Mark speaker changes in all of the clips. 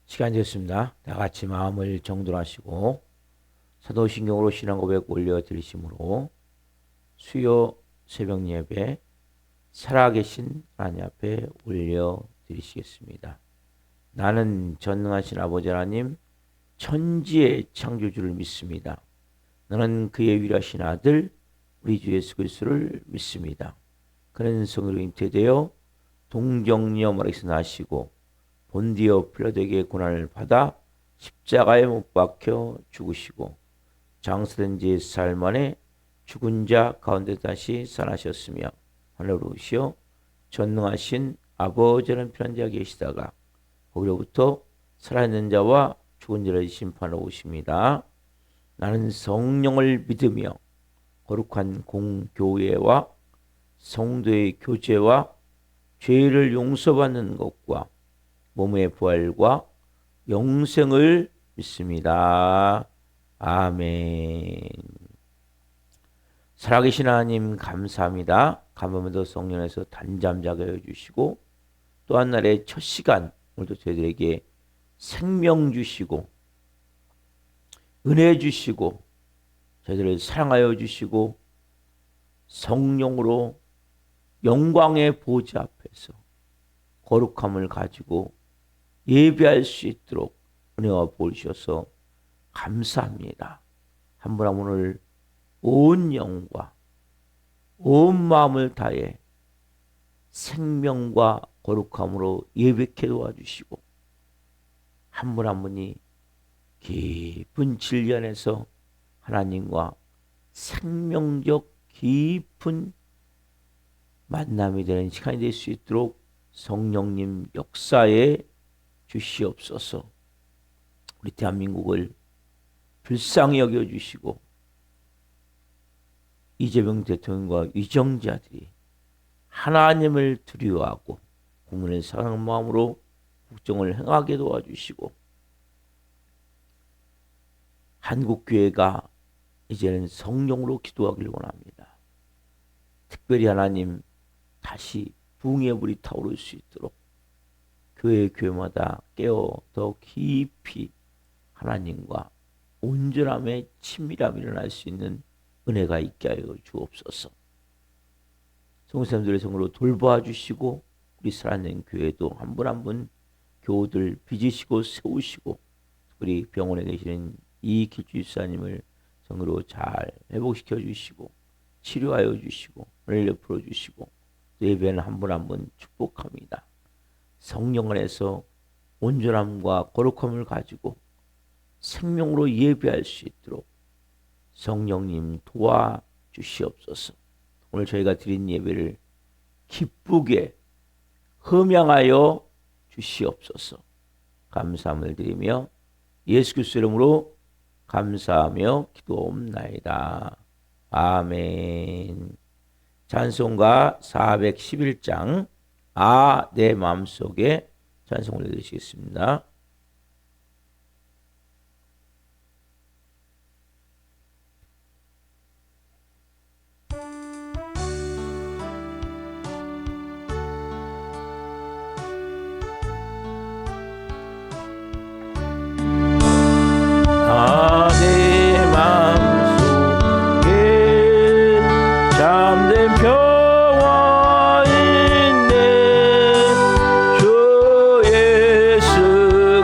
Speaker 1: 시간이 됐습니다. 다 같이 마음을 정돈하시고 사도신경으로 신앙 고백 올려 드리심으로 수요 새벽 예배 살아계신 하나님 앞에 올려 드리시겠습니다. 나는 전능하신 아버지 하나님 천지의 창조주를 믿습니다. 나는 그의 위대하신 아들 우리 주 예수 그리스도를 믿습니다. 그는 성으로 잉태되어 동정녀 마리아에서 나시고 본디오 필라도에게 고난을 받아 십자가에 못 박혀 죽으시고 장사된 지 4일 만에 죽은 자 가운데 다시 살아나셨으며 하늘로 오시어 전능하신 아버지는 편한 자가 계시다가 거기로부터 살아있는 자와 죽은 자를 심판하러 오십니다. 나는 성령을 믿으며 거룩한 공교회와 성도의 교제와 죄를 용서받는 것과 몸의 부활과 영생을 믿습니다. 아멘. 살아계신 하나님 감사합니다. 감사합니다. 성령에서 단잠자게 해주시고 또 한 날의 첫 시간 오늘도 저희들에게 생명 주시고 은혜 주시고 저희들을 사랑하여 주시고 성령으로 영광의 보좌 앞에서 거룩함을 가지고 예배할 수 있도록 은혜와 복을 주셔서 감사합니다. 한 분 한 분을 온 영과 온 마음을 다해 생명과 거룩함으로 예배케 도와주시고 한 분 한 분이 깊은 진리 안에서 하나님과 생명적 깊은 만남이 되는 시간이 될 수 있도록 성령님 역사에 주시옵소서. 우리 대한민국을 불쌍히 여겨주시고 이재명 대통령과 위정자들이 하나님을 두려워하고 국민을 사랑하는 마음으로 국정을 행하게 도와주시고 한국교회가 이제는 성령으로 기도하기를 원합니다. 특별히 하나님 다시 부흥의 불이 타오를 수 있도록 교회마다 깨어 더 깊이 하나님과 온전함의 친밀함이 일어날 수 있는 은혜가 있게 하여 주옵소서. 성도님들의 성으로 돌봐 주시고 우리 사랑하는 교회도 한 분 한 분 교우들 빚으시고 세우시고 우리 병원에 계시는 이 길주사님을 성으로 잘 회복시켜 주시고 치료하여 주시고 은혜를 풀어 주시고 예배는 한 분 한 분 축복합니다. 성령 안에서 온전함과 거룩함을 가지고 생명으로 예배할 수 있도록 성령님 도와주시옵소서. 오늘 저희가 드린 예배를 기쁘게 흠양하여 주시옵소서. 감사함을 드리며 예수 그리스도 이름으로 감사하며 기도옵나이다. 아멘. 찬송가 411장 내 마음속에 찬송을 드리시겠습니다. 내 마음속에 잠든 평화 있네 주 예수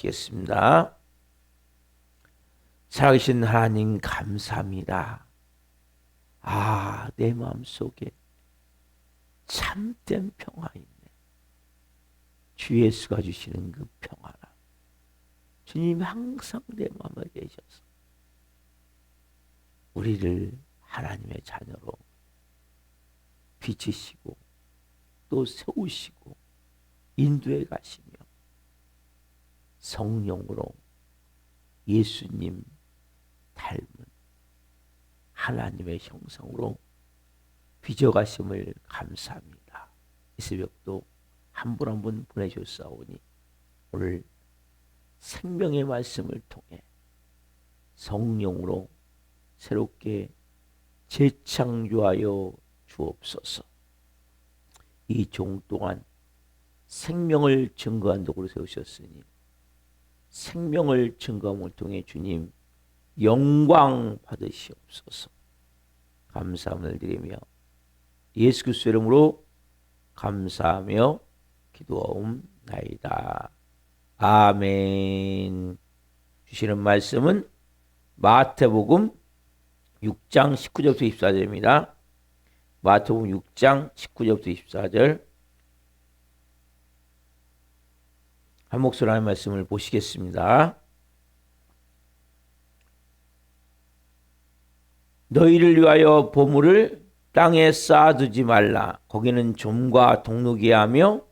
Speaker 1: 기도하시겠습니다. 살아계신 하나님 감사합니다. 내 마음속에 참된 평화 있네. 주 예수가 주시는 그 평화라. 주님이 항상 내 마음에 계셔서 우리를 하나님의 자녀로 비치시고 또 세우시고 인도해 가시며 성령으로 예수님 닮은 하나님의 형상으로 빚어가심을 감사합니다. 이 새벽도 한 분 한 분 보내주셨사오니 오늘 생명의 말씀을 통해 성령으로 새롭게 재창조하여 주옵소서. 이 종 동안 생명을 증거한 도구로 세우셨으니 생명을 증거함을 통해 주님 영광 받으시옵소서. 감사함을 드리며 예수 그리스도의 이름으로 감사하며 기도하옵나이다. 아멘. 주시는 말씀은 마태복음 6장 19절부터 24절입니다. 마태복음 6장 19절부터 24절 한 목소리 하나님의 말씀을 보시겠습니다. 너희를 위하여 보물을 땅에 쌓아두지 말라. 거기는 좀과 동룩이 하며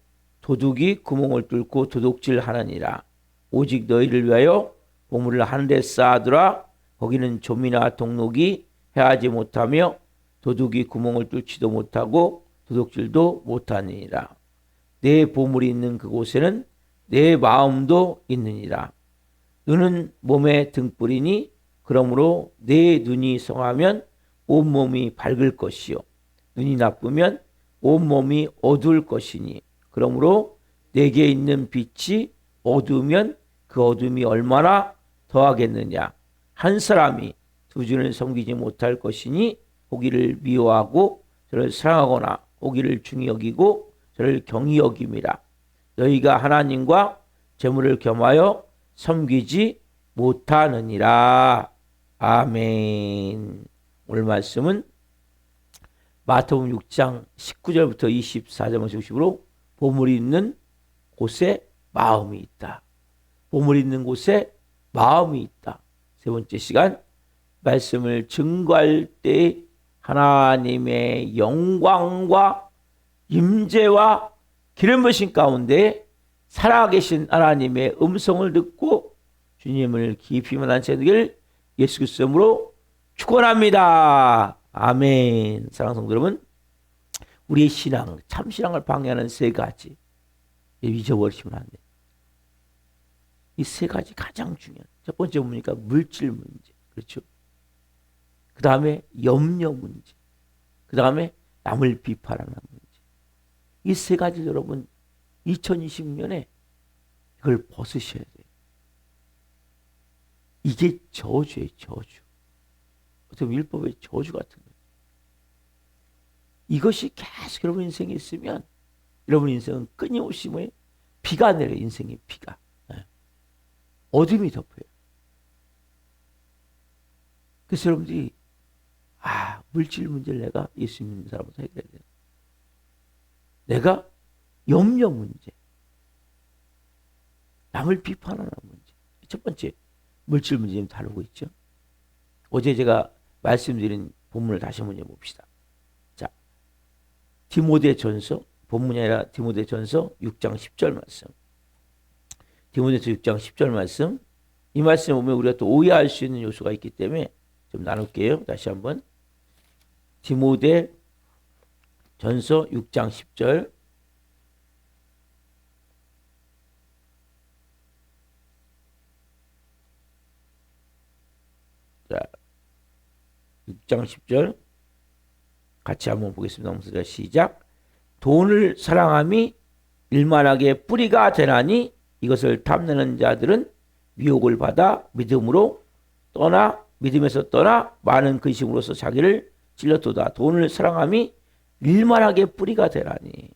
Speaker 1: 도둑이 구멍을 뚫고 도둑질하느니라. 오직 너희를 위하여 보물을 하늘에 쌓아두라. 거기는 좀이나 동룩이 해하지 못하며 도둑이 구멍을 뚫지도 못하고 도둑질도 못하느니라. 내 보물이 있는 그곳에는 내 마음도 있느니라. 눈은 몸의 등불이니 그러므로 내 눈이 성하면 온몸이 밝을 것이요 눈이 나쁘면 온몸이 어두울 것이니 그러므로 내게 있는 빛이 어두우면 그 어둠이 얼마나 더하겠느냐. 한 사람이 두 주를 섬기지 못할 것이니 보기를 미워하고 저를 사랑하거나 보기를 중히 여기고 저를 경히 여김이라. 너희가 하나님과 재물을 겸하여 섬기지 못하느니라. 아멘. 오늘 말씀은 마태복음 6장 19절부터 24절 60으로 보물이 있는 곳에 마음이 있다. 보물이 있는 곳에 마음이 있다. 세 번째 시간 말씀을 증거할 때 하나님의 영광과 임재와 기름 부으심 가운데 살아계신 하나님의 음성을 듣고 주님을 깊이 만난 새누길 예수 그리스도 이름으로 축원합니다. 아멘. 사랑하는 성도 여러분, 우리의 신앙, 참신앙을 방해하는 세 가지 잊어버리시면 안 돼요. 이 세 가지 가장 중요한. 첫 번째 뭡니까? 물질 문제. 그렇죠? 그 다음에 염려 문제. 그 다음에 남을 비판하는 문제. 이 세 가지 여러분 2020년에 이걸 벗으셔야 돼요. 이게 저주예요. 저주. 어떻게 보면 율법의 저주 같은 거예요. 이것이 계속 여러분 인생에 있으면 여러분 인생은 끊임없이 뭐예요? 비가 내려요. 인생의 비가. 어둠이 덮여요. 그래서 여러분들이 물질 문제를 내가 예수 믿는 사람부터 해결해야 돼요. 내가 염려 문제, 남을 비판하는 문제. 첫 번째 물질 문제 다루고 있죠. 어제 제가 말씀드린 본문을 다시 한번 봅시다. 자, 디모데전서, 본문이 아니라 디모데전서 6장 10절 말씀. 디모데전서 6장 10절 말씀. 이 말씀 보면 우리가 또 오해할 수 있는 요소가 있기 때문에 좀 나눌게요. 다시 한번. 디모데전서 6장 10절. 자, 6장 10절 같이 한번 보겠습니다. 시작. 돈을 사랑함이 일만하게 뿌리가 되나니 이것을 탐내는 자들은 미혹을 받아 믿음에서 떠나 많은 근심으로써 자기를 찔렀도다. 돈을 사랑함이 일만하게 뿌리가 되나니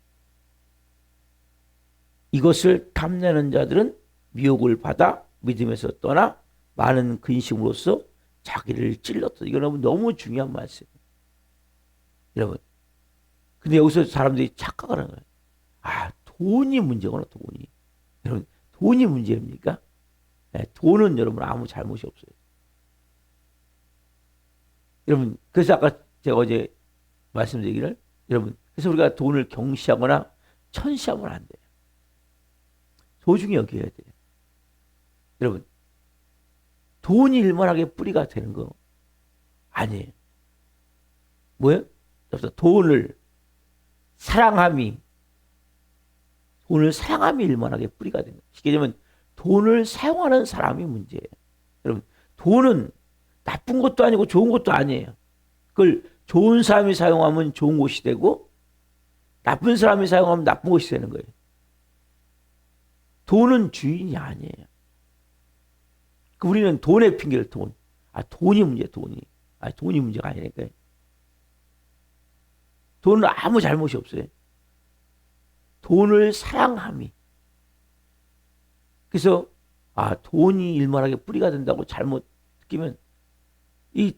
Speaker 1: 이것을 탐내는 자들은 미혹을 받아 믿음에서 떠나 많은 근심으로써 자기를 찔렀다. 이거 너무 중요한 말씀이에요. 여러분. 근데 여기서 사람들이 착각을 하는 거예요. 아, 돈이 문제구나, 돈이. 여러분, 돈이 문제입니까? 네, 돈은 여러분 아무 잘못이 없어요. 여러분, 그래서 아까 제가 어제 말씀드리기를, 여러분, 그래서 우리가 돈을 경시하거나 천시하면 안 돼요. 소중히 여겨야 돼요. 여러분, 돈이 일만하게 뿌리가 되는 거 아니에요. 뭐예요? 돈을 사랑함이 일만하게 뿌리가 되는 거예요. 쉽게 얘기하면 돈을 사용하는 사람이 문제예요. 여러분, 돈은 나쁜 것도 아니고 좋은 것도 아니에요. 그걸 좋은 사람이 사용하면 좋은 것이 되고 나쁜 사람이 사용하면 나쁜 것이 되는 거예요. 돈은 주인이 아니에요. 우리는 돈의 핑계를 돈. 아, 돈이 문제야, 돈이. 아, 돈이 문제가 아니니까요. 돈은 아무 잘못이 없어요. 돈을 사랑함이. 그래서 아, 돈이 일만하게 뿌리가 된다고 잘못 느끼면 이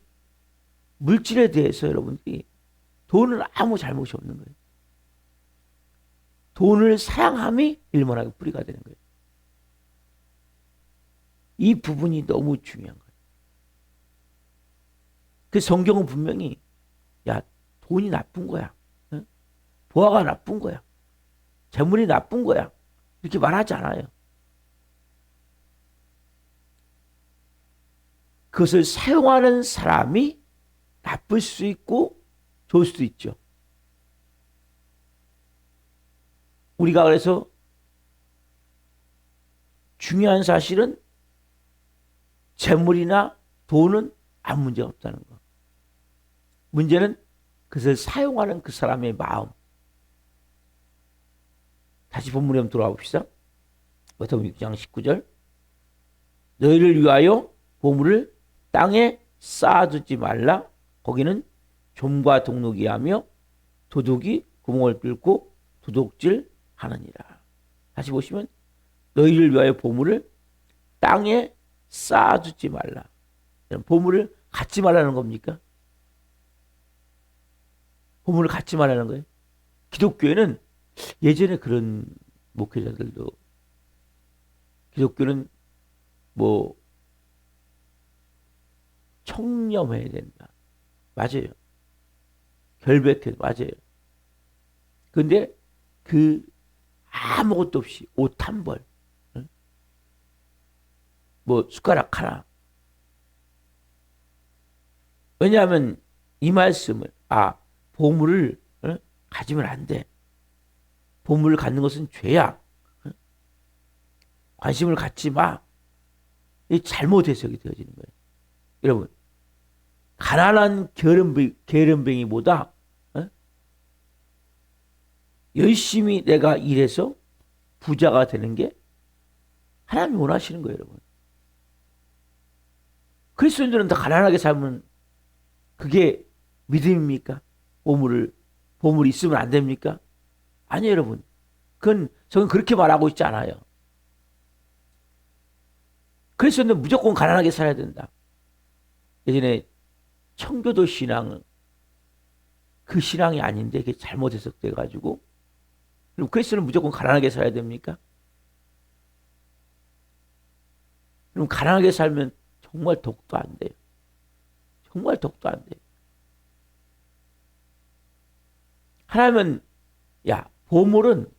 Speaker 1: 물질에 대해서 여러분들이 돈은 아무 잘못이 없는 거예요. 돈을 사랑함이 일만하게 뿌리가 되는 거예요. 이 부분이 너무 중요한 거예요. 그 성경은 분명히 야, 돈이 나쁜 거야. 응? 보아가 나쁜 거야. 재물이 나쁜 거야. 이렇게 말하지 않아요. 그것을 사용하는 사람이 나쁠 수 있고 좋을 수도 있죠. 우리가 그래서 중요한 사실은 재물이나 돈은 아무 문제가 없다는 거. 문제는 그것을 사용하는 그 사람의 마음. 다시 본문에 한번 돌아가 봅시다. 마태복음 6장 19절. 너희를 위하여 보물을 땅에 쌓아두지 말라. 거기는 좀과 동록이 하며 도둑이 구멍을 뚫고 도둑질 하느니라. 다시 보시면 너희를 위하여 보물을 땅에 쌓아두지 말라. 보물을 갖지 말라는 겁니까? 보물을 갖지 말라는 거예요. 기독교에는 예전에 그런 목회자들도 기독교는 뭐 청렴해야 된다. 맞아요. 결백해 맞아요. 근데 그 아무것도 없이 옷 한 벌, 뭐 숟가락 하나. 왜냐하면 이 말씀을 보물을 가지면 안 돼. 보물을 갖는 것은 죄야. 관심을 갖지 마. 이 잘못 해석이 되어지는 거예요. 여러분, 가난한 게으름뱅이보다 열심히 내가 일해서 부자가 되는 게 하나님이 원하시는 거예요, 여러분. 그리스도인들은 다 가난하게 살면 그게 믿음입니까? 보물이 있으면 안 됩니까? 아니에요, 여러분. 저는 그렇게 말하고 있지 않아요. 그리스도인들은 무조건 가난하게 살아야 된다. 예전에 청교도 신앙은 그 신앙이 아닌데 그게 잘못 해석돼가지고 그럼 그리스도는 무조건 가난하게 살아야 됩니까? 그럼 가난하게 살면 정말 독도 안 돼요. 정말 독도 안 돼요. 하나님은 보물은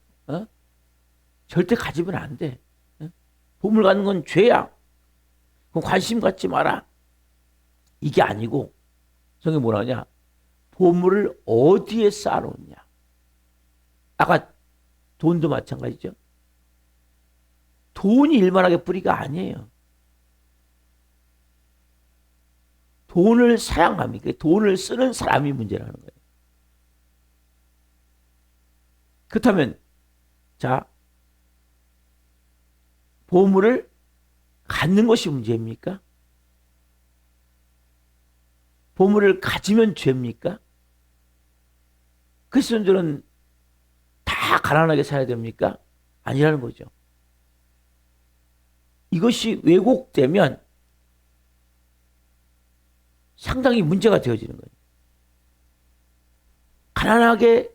Speaker 1: 절대 가지면 안 돼. 보물 갖는 건 죄야. 그럼 관심 갖지 마라. 이게 아니고 성경이 뭐라 하냐? 보물을 어디에 쌓아놓냐? 아까 돈도 마찬가지죠. 돈이 일만하게 뿌리가 아니에요. 돈을 사랑함이, 돈을 쓰는 사람이 문제라는 거예요. 그렇다면 보물을 갖는 것이 문제입니까? 보물을 가지면 죄입니까? 그리스도인들은 다 가난하게 살아야 됩니까? 아니라는 거죠. 이것이 왜곡되면 상당히 문제가 되어지는 거예요. 가난하게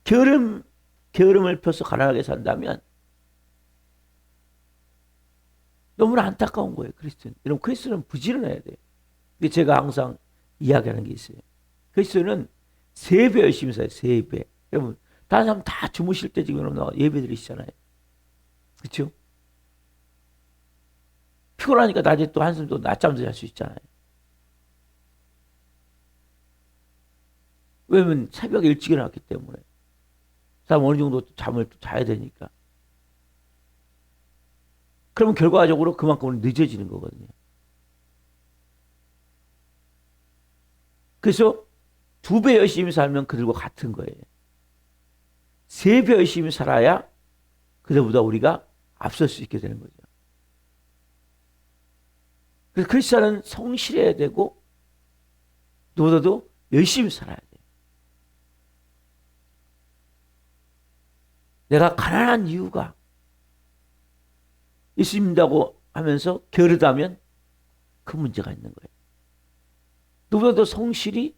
Speaker 1: 게으름을 펴서 가난하게 산다면 너무나 안타까운 거예요. 크리스천은. 여러분, 크리스천은 부지런해야 돼요. 근데 제가 항상 이야기하는 게 있어요. 크리스천은 3배 열심히 살아요. 3배. 여러분, 다른 사람 다 주무실 때 지금 여러분 예배 드리시잖아요. 그렇죠? 피곤하니까 낮에 또 한숨 또 낮잠도 잘 수 있잖아요. 왜냐면 새벽에 일찍 일어났기 때문에. 사람 어느 정도 잠을 또 자야 되니까. 그러면 결과적으로 그만큼은 늦어지는 거거든요. 그래서 2배 열심히 살면 그들과 같은 거예요. 3배 열심히 살아야 그들보다 우리가 앞설 수 있게 되는 거죠. 그래서 크리스천은 성실해야 되고 누구보다도 열심히 살아야 돼요. 내가 가난한 이유가 있습니다고 하면서 게으르다면 그 문제가 있는 거예요. 누구보다도 성실히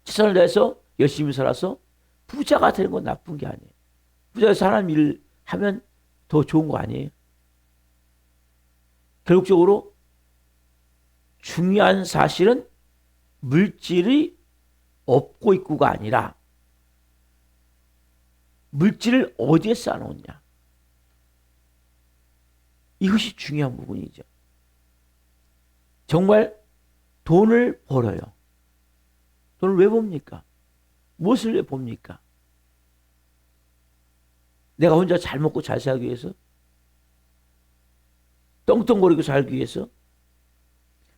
Speaker 1: 최선을 다해서 열심히 살아서 부자가 되는 건 나쁜 게 아니에요. 부자에서 하나님 일을 하면 더 좋은 거 아니에요. 결국적으로 중요한 사실은 물질이 없고 있고가 아니라 물질을 어디에 쌓아놓느냐. 이것이 중요한 부분이죠. 정말 돈을 벌어요. 돈을 왜 봅니까? 무엇을 왜 봅니까? 내가 혼자 잘 먹고 잘 살기 위해서? 떵떵거리고 살기 위해서?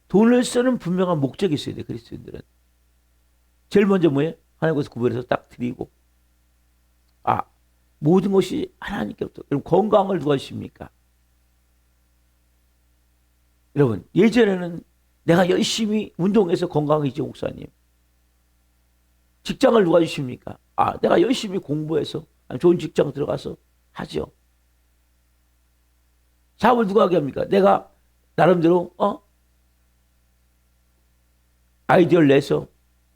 Speaker 1: 돈을 쓰는 분명한 목적이 있어야 돼, 그리스도인들은. 제일 먼저 뭐예요? 하나님께서 구별해서 딱 드리고. 모든 것이 하나님께부터. 여러분, 건강을 누가 주십니까? 여러분, 예전에는 내가 열심히 운동해서 건강해지죠, 목사님. 직장을 누가 주십니까? 내가 열심히 공부해서 좋은 직장 들어가서 하죠. 사업을 누가 하게 합니까? 내가 나름대로 아이디어를 내서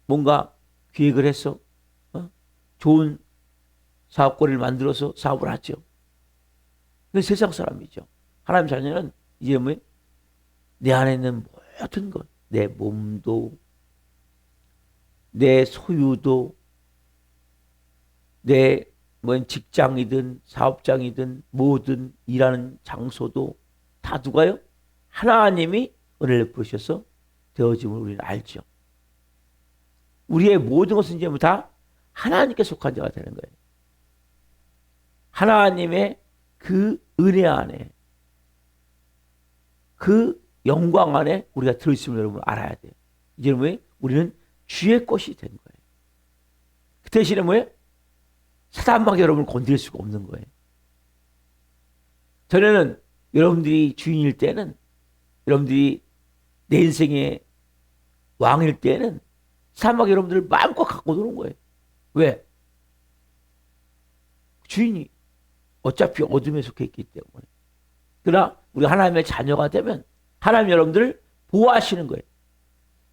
Speaker 1: 뭔가 기획을 해서 좋은 사업거리를 만들어서 사업을 하죠. 그건 세상 사람이죠. 하나님 자녀는 이제 내 안에 있는 모든 것, 내 몸도, 내 소유도, 내 직장이든 사업장이든 모든 일하는 장소도 다 누가요? 하나님이 은혜를 부으셔서 되어짐을 우리는 알죠. 우리의 모든 것은 이제 다 하나님께 속한 자가 되는 거예요. 하나님의 그 은혜 안에, 그 영광 안에 우리가 들어있음을 여러분 알아야 돼요. 이제 우리는 주의 것이 된 거예요. 그 대신에 사단마귀 여러분을 건드릴 수가 없는 거예요. 전에는 여러분들이 주인일 때는, 여러분들이 내 인생의 왕일 때는 사단마귀 여러분들을 마음껏 갖고 노는 거예요. 왜? 주인이 어차피 어둠에 속해 있기 때문에. 그러나 우리가 하나님의 자녀가 되면 하나님 여러분들을 보호하시는 거예요.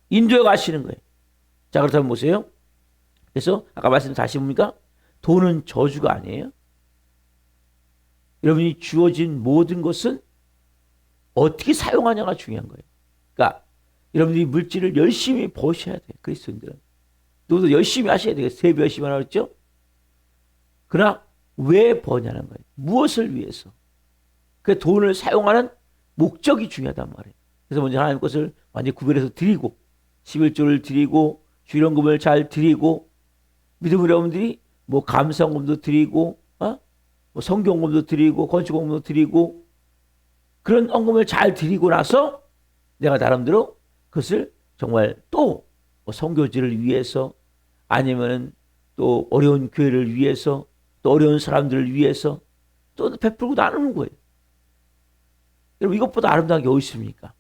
Speaker 1: 인도해 가시는 거예요. 자, 그렇다면 보세요. 그래서 아까 말씀 다시 봅니까? 돈은 저주가 아니에요. 여러분이 주어진 모든 것은 어떻게 사용하냐가 중요한 거예요. 그러니까 여러분들이 물질을 열심히 버셔야 돼요. 그리스도인들은. 너도 열심히 하셔야 돼요. 3배 열심히 하라고 했죠? 그러나 왜 버냐는 거예요. 무엇을 위해서. 그 돈을 사용하는 목적이 중요하단 말이에요. 그래서 먼저 하나님 것을 완전히 구별해서 드리고 11조를 드리고 주일헌금을 잘 드리고 믿음으로 여러분들이 감사헌금도 드리고 성경헌금도 드리고 건축헌금도 드리고 그런 헌금을 잘 드리고 나서 내가 나름대로 그것을 정말 또 선교지를 위해서 아니면 또 어려운 교회를 위해서 또 어려운 사람들을 위해서 또 베풀고 나누는 거예요. 여러분 이것보다 아름다운 게 어디 있습니까?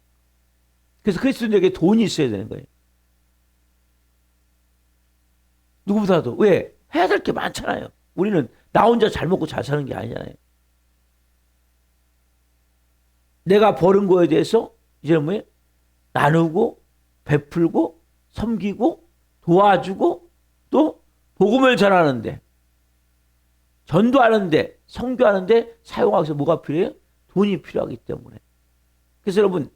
Speaker 1: 그래서 그리스도인에게 돈이 있어야 되는 거예요. 누구보다도. 왜? 해야 될 게 많잖아요. 우리는 나 혼자 잘 먹고 잘 사는 게 아니잖아요. 내가 버는 거에 대해서 이제는 뭐예요? 나누고 베풀고 섬기고 도와주고 또 복음을 전하는데 전도하는데 선교하는데 사용하기 위해서 뭐가 필요해요? 돈이 필요하기 때문에. 그래서 여러분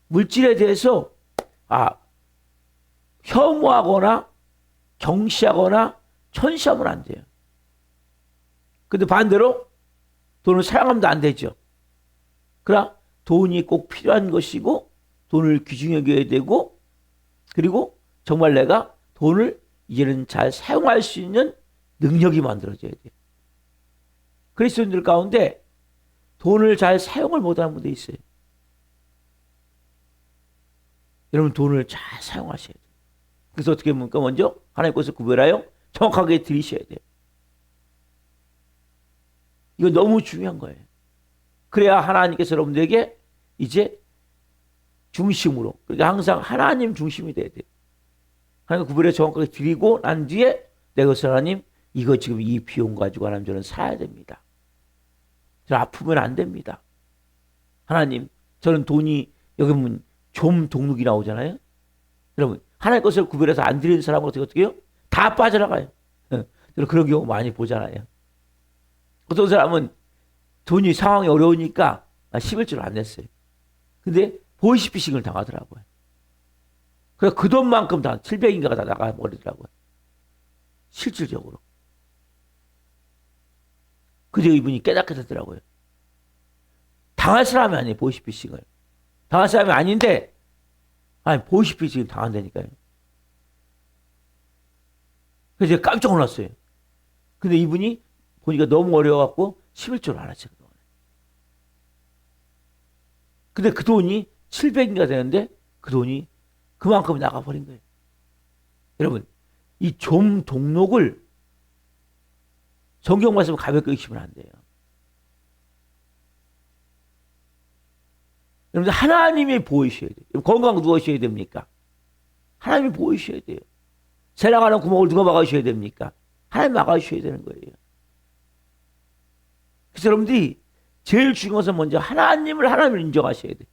Speaker 1: 물질에 대해서 혐오하거나 경시하거나 천시하면 안 돼요. 근데 반대로 돈을 사용하면 안 되죠. 그러나 돈이 꼭 필요한 것이고 돈을 귀중히 여겨야 되고 그리고 정말 내가 돈을 이제는 잘 사용할 수 있는 능력이 만들어져야 돼요. 그리스도인들 가운데 돈을 잘 사용을 못하는 분도 있어요. 여러분 돈을 잘 사용하셔야 돼요. 그래서 어떻게 합니까? 먼저 하나님 것을 구별하여 정확하게 드리셔야 돼요. 이거 너무 중요한 거예요. 그래야 하나님께서 여러분들에게 이제 중심으로, 그러니까 항상 하나님 중심이 돼야 돼요. 하나님 구별해 정확하게 드리고 난 뒤에 내가 하나님 이거 지금 이 비용 가지고 하나님 저는 사야 됩니다. 저는 아프면 안 됩니다. 하나님 저는 돈이 여기 보면 좀 동룩이 나오잖아요. 여러분 하나님 것을 구별해서 안 드리는 사람은 어떻게 해요? 다 빠져나가요. 저는 그런 경우 많이 보잖아요. 어떤 사람은 돈이 상황이 어려우니까 11조를 안 냈어요. 근데 보이스피싱을 당하더라고요. 그래서 그 돈만큼 다 700인가가 다 나가버리더라고요. 실질적으로. 그때 이분이 깨닫게 되더라고요. 당할 사람이 아니에요. 보이스피싱을. 당할 사람이 아닌데 보이스피싱을 당한다니까요. 그래서 제가 깜짝 놀랐어요. 근데 이분이 보니까 너무 어려워갖고 11조를 안 하셨어요. 근데 그 돈이 700인가 되는데 그 돈이 그만큼 나가버린 거예요. 여러분 이 좀 동록을 성경 말씀을 가볍게 의심은 안 돼요. 여러분 하나님이 보이셔야 돼요. 건강 누가 하셔야 됩니까? 하나님이 보이셔야 돼요. 새 나가는 구멍을 누가 막아주셔야 됩니까? 하나님 막아주셔야 되는 거예요. 그래서 여러분들이 제일 중요한 것은 먼저 하나님을 인정하셔야 돼요.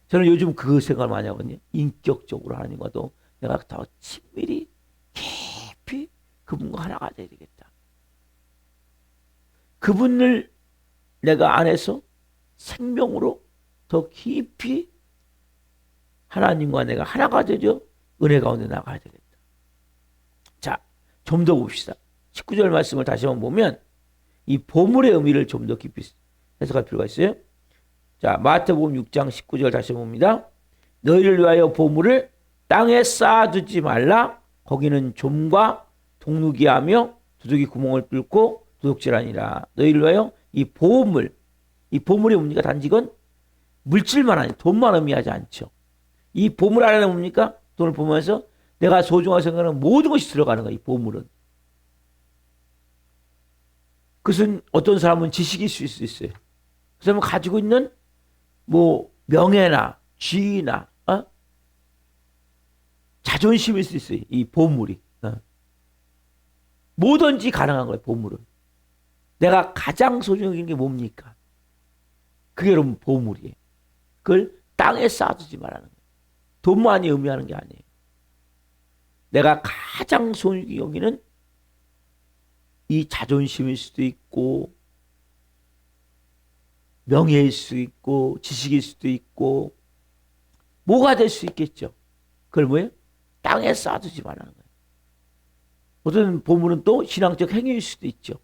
Speaker 1: 저는 요즘 그 생각을 많이 하거든요. 인격적으로 하나님과도 내가 더 친밀히 깊이 그분과 하나가 돼야 되겠다. 그분을 내가 안에서 생명으로 더 깊이 하나님과 내가 하나가 되죠. 은혜 가운데 나가야 되겠다. 자, 좀 더 봅시다. 19절 말씀을 다시 한번 보면 이 보물의 의미를 좀 더 깊이 해석할 필요가 있어요. 자, 마태복음 6장 19절 다시 봅니다. 너희를 위하여 보물을 땅에 쌓아두지 말라. 거기는 좀과 동룩이 하며 도둑이 구멍을 뚫고 도둑질하니라. 너희를 위하여 이 보물의 뭡니까? 단지 이건 물질만 아니 돈만 의미하지 않죠. 이 보물 안에는 뭡니까? 돈을 보면서 내가 소중하게 생각하는 모든 것이 들어가는 거야. 이 보물은. 그것은 어떤 사람은 지식일 수 있어요. 그 사람은 가지고 있는 명예나 지위나 자존심일 수 있어요. 이 보물이. 뭐든지 가능한 거예요. 보물은. 내가 가장 소중한 게 뭡니까? 그게 여러분 보물이에요. 그걸 땅에 쌓아두지 말라는 거예요. 돈만이 의미하는 게 아니에요. 내가 가장 소중히 여기는 이 자존심일 수도 있고 명예일 수도 있고 지식일 수도 있고 뭐가 될 수 있겠죠. 그걸 뭐예요? 땅에 쌓아두지 말라는 거예요. 어떤 보물은 또 신앙적 행위일 수도 있죠.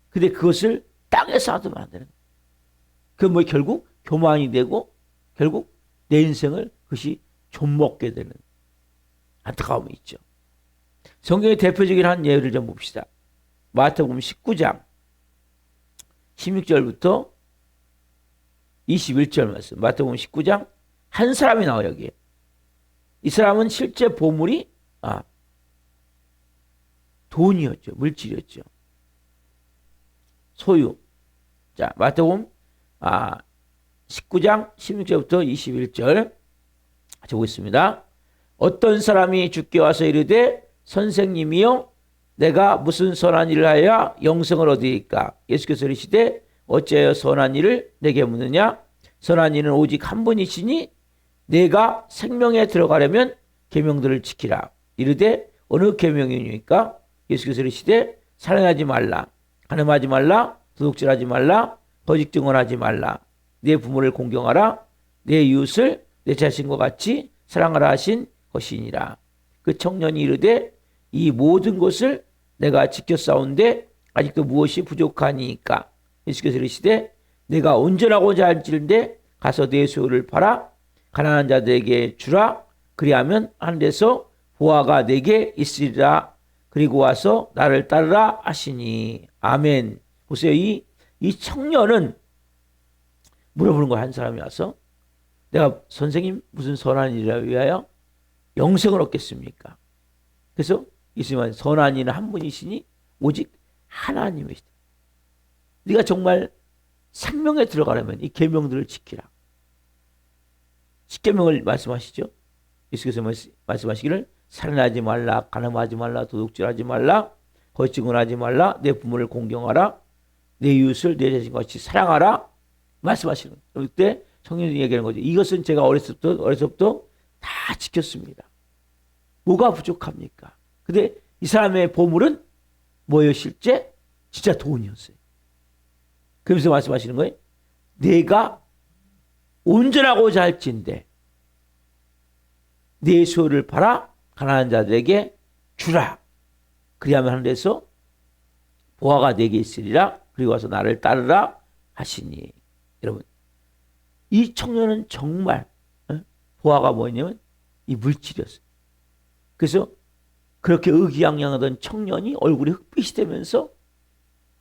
Speaker 1: 근데 그것을 땅에 쌓아두면 안 되는 거예요. 그건 결국 교만이 되고 결국 내 인생을 그것이 좀먹게 되는 안타까움이 있죠. 성경의 대표적인 한 예를 좀 봅시다. 마태복음 19장 16절부터 21절 말씀. 마태복음 19장 한 사람이 나와요. 여기에. 이 사람은 실제 보물이 돈이었죠. 물질이었죠. 소유. 자, 마태복음 19장 16절부터 21절 같이 보겠습니다. 어떤 사람이 주께 와서 이르되 선생님이여 내가 무슨 선한 일을 하여 영생을 얻으리까? 예수께서 이르시되 어찌하여 선한 일을 내게 묻느냐? 선한 이는 오직 한 분이시니 내가 생명에 들어가려면 계명들을 지키라. 이르되 어느 계명이니까? 예수께서 이르시되 살인하지 말라, 간음하지 말라, 도둑질하지 말라, 거짓 증언하지 말라, 내 부모를 공경하라, 내 이웃을 내 자신과 같이 사랑하라 하신 것이니라. 그 청년이 이르되 이 모든 것을 내가 지켰사온데 아직도 무엇이 부족하니까? 예수께서 이르시되 내가 온전하고자 할지인데 가서 내 소유를 팔아 가난한 자들에게 주라. 그리하면 하늘에서 보화가 내게 있으리라. 그리고 와서 나를 따르라 하시니. 아멘. 보세요. 이 청년은 물어보는 거야. 한 사람이 와서 내가 선생님 무슨 선한 일을 위하여 영생을 얻겠습니까? 그래서 예수님은 선한 이는 한 분이시니 오직 하나님이시다. 네가 정말 생명에 들어가려면 이 계명들을 지키라. 십계명을 말씀하시죠. 예수께서 말씀하시기를 살인하지 말라, 간음하지 말라, 도둑질하지 말라, 거짓 증언하지 말라, 내 부모를 공경하라, 내 이웃을 내 자신과 같이 사랑하라 말씀하시는 거예요. 그때 청년이 얘기하는 거죠. 이것은 제가 어렸을 때부터 다 지켰습니다. 뭐가 부족합니까? 근데 이 사람의 보물은 뭐예요? 실제 진짜 돈이었어요. 그러면서 말씀하시는 거예요. 내가 온전하고자 할진대 내 소유를 팔아 가난한 자들에게 주라. 그리하면 하늘에서 보화가 내게 있으리라. 그리고 와서 나를 따르라 하시니. 여러분, 이 청년은 정말 보화가 뭐였냐면 이 물질이었어요. 그래서 그렇게 의기양양하던 청년이 얼굴이 흑빛이 되면서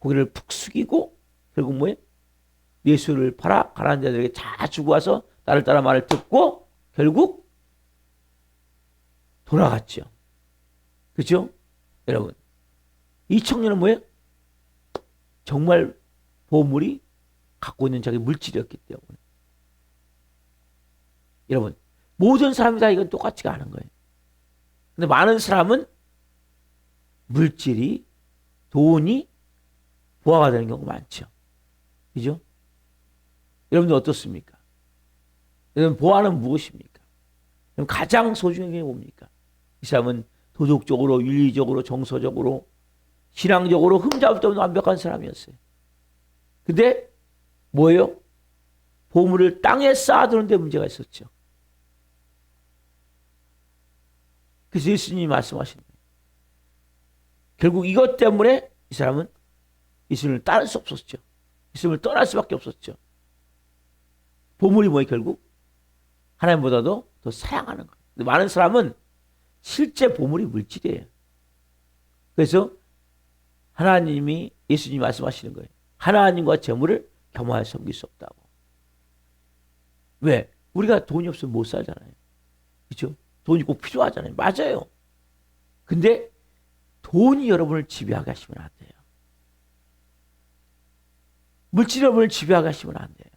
Speaker 1: 고개를 푹 숙이고 결국 뭐예요? 내 소유를 팔아 가난한 자들에게 다 주고 와서 나를 따라 말을 듣고 결국 돌아갔죠. 그렇죠? 여러분, 이 청년은 뭐예요? 정말 보물이 갖고 있는 자기 물질이었기 때문에. 여러분, 모든 사람이 다 이건 똑같지가 않은 거예요. 근데 많은 사람은 물질이, 돈이 보화가 되는 경우가 많죠. 그죠? 여러분들 어떻습니까? 여러분, 보화는 무엇입니까? 그럼 가장 소중한 게 뭡니까? 이 사람은 도덕적으로, 윤리적으로, 정서적으로, 신앙적으로 흠잡을 없는 완벽한 사람이었어요. 근데 뭐예요? 보물을 땅에 쌓아두는 데 문제가 있었죠. 그래서 예수님이 말씀하신 거예요. 결국 이것 때문에 이 사람은 예수님을 따를 수 없었죠. 예수님을 떠날 수밖에 없었죠. 보물이 뭐예요? 결국 하나님보다도 더 사랑하는 거예요. 근데 많은 사람은 실제 보물이 물질이에요. 그래서 하나님이, 예수님이 말씀하시는 거예요. 하나님과 재물을 겸하여 섬길 수 없다고. 왜? 우리가 돈이 없으면 못 살잖아요. 그렇죠? 돈이 꼭 필요하잖아요. 맞아요. 근데 돈이 여러분을 지배하게 하시면 안 돼요. 물질이 여러분을 지배하게 하시면 안 돼요.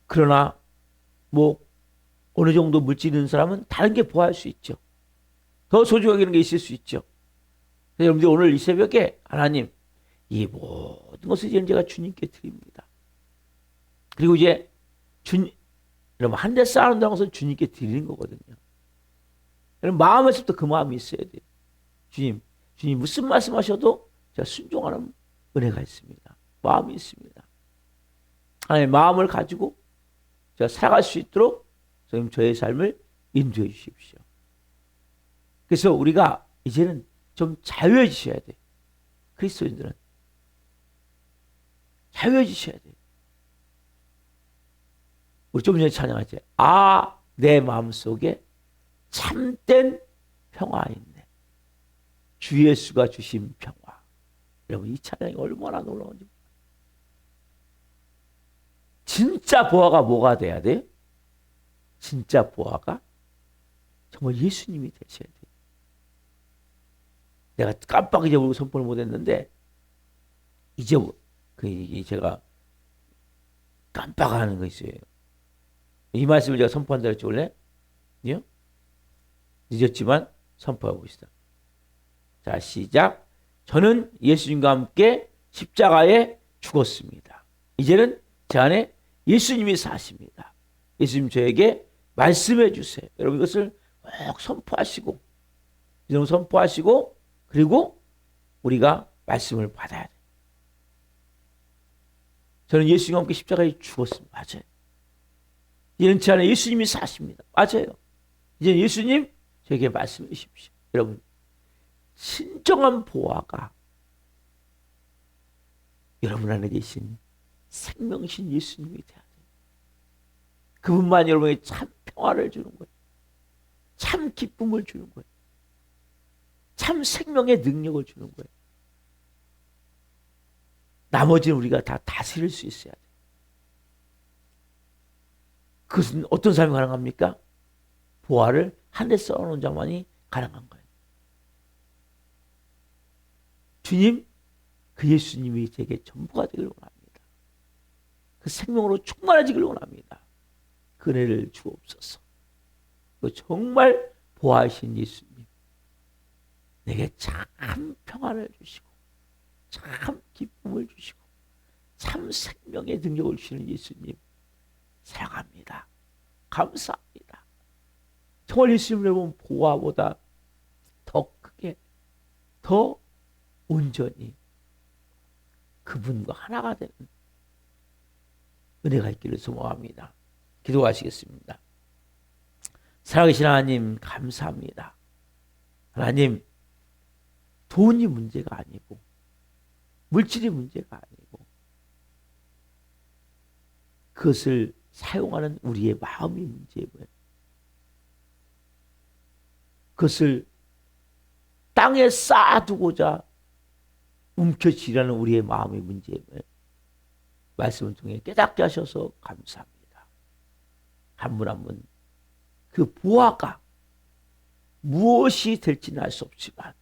Speaker 1: 그러나 뭐 어느 정도 물질 있는 사람은 다른 게 보호할 수 있죠. 더 소중하게 있는 게 있을 수 있죠. 여러분들 오늘 이 새벽에 하나님, 이 모든 것을 이제 제가 주님께 드립니다. 그리고 이제 여러분 한 대 쌓는다는 것은 주님께 드리는 거거든요. 여러분 마음에서부터 그 마음이 있어야 돼요. 주님 무슨 말씀하셔도 제가 순종하는 은혜가 있습니다. 마음이 있습니다. 하나님의 마음을 가지고 제가 살아갈 수 있도록 선생님 저의 삶을 인도해 주십시오. 그래서 우리가 이제는 좀 자유해지셔야 돼요. 그리스도인들은 자유해지셔야 돼요. 우리 좀 전에 찬양했죠. 아, 내 마음속에 참된 평화 있네. 주 예수가 주신 평화. 여러분 이 찬양이 얼마나 놀라운지. 진짜 보화가 뭐가 돼야 돼? 진짜 보화가 정말 예수님이 되셔야 돼. 내가 깜빡 잊어버리고 선포를 못했는데 이제 제가 깜빡하는 거 있어요. 이 말씀을 제가 선포한다 했지 원래? 늦었지만 선포하고 있다. 자, 시작. 저는 예수님과 함께 십자가에 죽었습니다. 이제는 제 안에 예수님이 사십니다. 예수님 저에게 말씀해 주세요. 여러분 이것을 꼭 선포하시고 이런 선포하시고 그리고 우리가 말씀을 받아야 돼요. 저는 예수님과 함께 십자가에 죽었습니다. 맞아요. 이제는 제 안에 예수님이 사십니다. 맞아요. 이제 예수님 저에게 말씀해 주십시오. 여러분 진정한 보화가 여러분 안에 계신 생명신 예수님이 돼야 돼요. 그분만 여러분에게 참 평화를 주는 거예요. 참 기쁨을 주는 거예요. 참 생명의 능력을 주는 거예요. 나머지는 우리가 다 다스릴 수 있어야 돼요. 그것은 어떤 사람이 가능합니까? 보화를 하늘에 쌓아놓은 자만이 가능한 거예요. 주님, 그 예수님이 제게 전부가 되길 원합니다. 그 생명으로 충만해지길 원합니다. 그 은혜를 주옵소서. 정말 보아하신 예수님, 내게 참 평안을 주시고 참 기쁨을 주시고 참 생명의 능력을 주시는 예수님 사랑합니다. 감사합니다. 정말 예수님을 보면 보아보다 더 크게 더 온전히 그분과 하나가 되는 은혜가 있기를 소망합니다. 기도하시겠습니다. 살아계신 하나님 감사합니다. 하나님 돈이 문제가 아니고 물질이 문제가 아니고 그것을 사용하는 우리의 마음이 문제고요. 그것을 땅에 쌓아두고자 움켜쥐라는 우리의 마음의 문제고요. 말씀을 통해 깨닫게 하셔서 감사합니다. 한 분 한 분 그 보화가 무엇이 될지는 알 수 없지만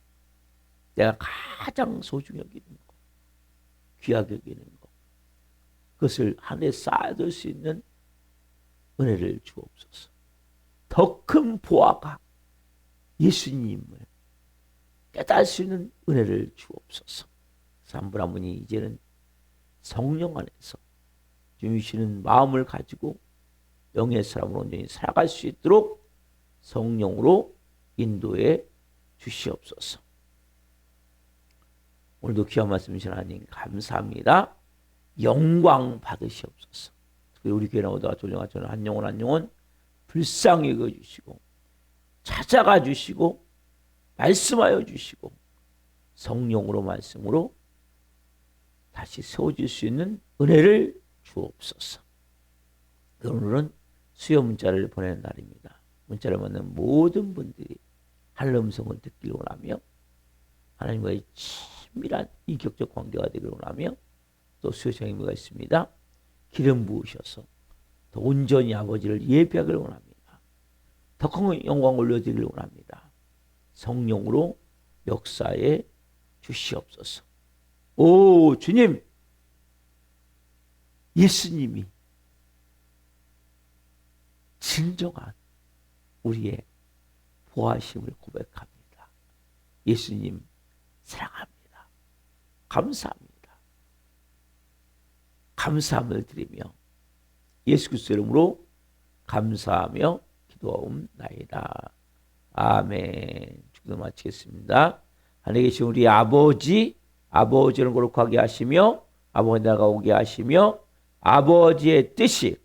Speaker 1: 내가 가장 소중히 여기는 것, 귀하게 여기는 것, 그것을 하늘에 쌓아둘 수 있는 은혜를 주옵소서. 더 큰 보화가 예수님을 깨달을 수 있는 은혜를 주옵소서. 한 분 한 분이 이제는 성령 안에서 주시는 마음을 가지고 영의 사람으로 온전히 살아갈 수 있도록 성령으로 인도해 주시옵소서. 오늘도 귀한 말씀 주신 하나님 감사합니다. 영광 받으시옵소서. 우리 교회 나오다가 조정아 저는 한 영혼 한 영혼 불쌍히 여겨주시고 찾아가 주시고 말씀하여 주시고 성령으로 말씀으로 다시 세워질 수 있는 은혜를 주옵소서. 오늘은 수요 문자를 보내는 날입니다. 문자를 받는 모든 분들이 하늘 음성을 듣기를 원하며 하나님과의 친밀한 인격적 관계가 되기를 원하며 또 수요 정의가 있습니다. 기름 부으셔서 더 온전히 아버지를 예배하기를 원합니다. 더 큰 영광 올려드리기를 원합니다. 성령으로 역사에 주시옵소서. 오 주님, 예수님이 진정한 우리의 보호하심을 고백합니다. 예수님 사랑합니다. 감사합니다. 감사함을 드리며 예수 그리스도 이름으로 감사하며 기도하옵나이다. 아멘. 기도 마치겠습니다. 하늘에 계신 우리 아버지를 거룩하게 하시며 아버지 나라가 오게 하시며 아버지의 뜻이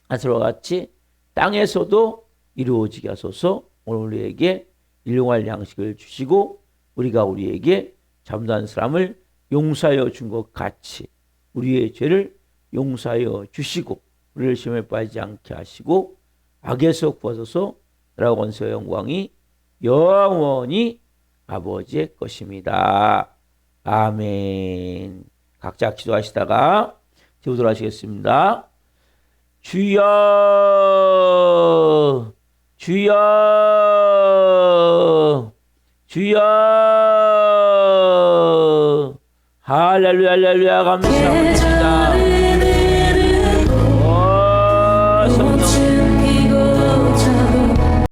Speaker 1: 하늘과 같이 땅에서도 이루어지게 하소서. 오늘 우리에게 일용할 양식을 주시고 우리가 우리에게 잘못한 사람을 용서하여 준 것 같이 우리의 죄를 용서하여 주시고 우리를 시험에 빠지지 않게 하시고 악에서 구하소서. 나라와 권세와 영광이 영원히 아버지의 것입니다. 아멘. 각자 기도하시다가 기도를 하시겠습니다. 주여 주여 주여 할렐루야 할렐루야 감사합니다. 성령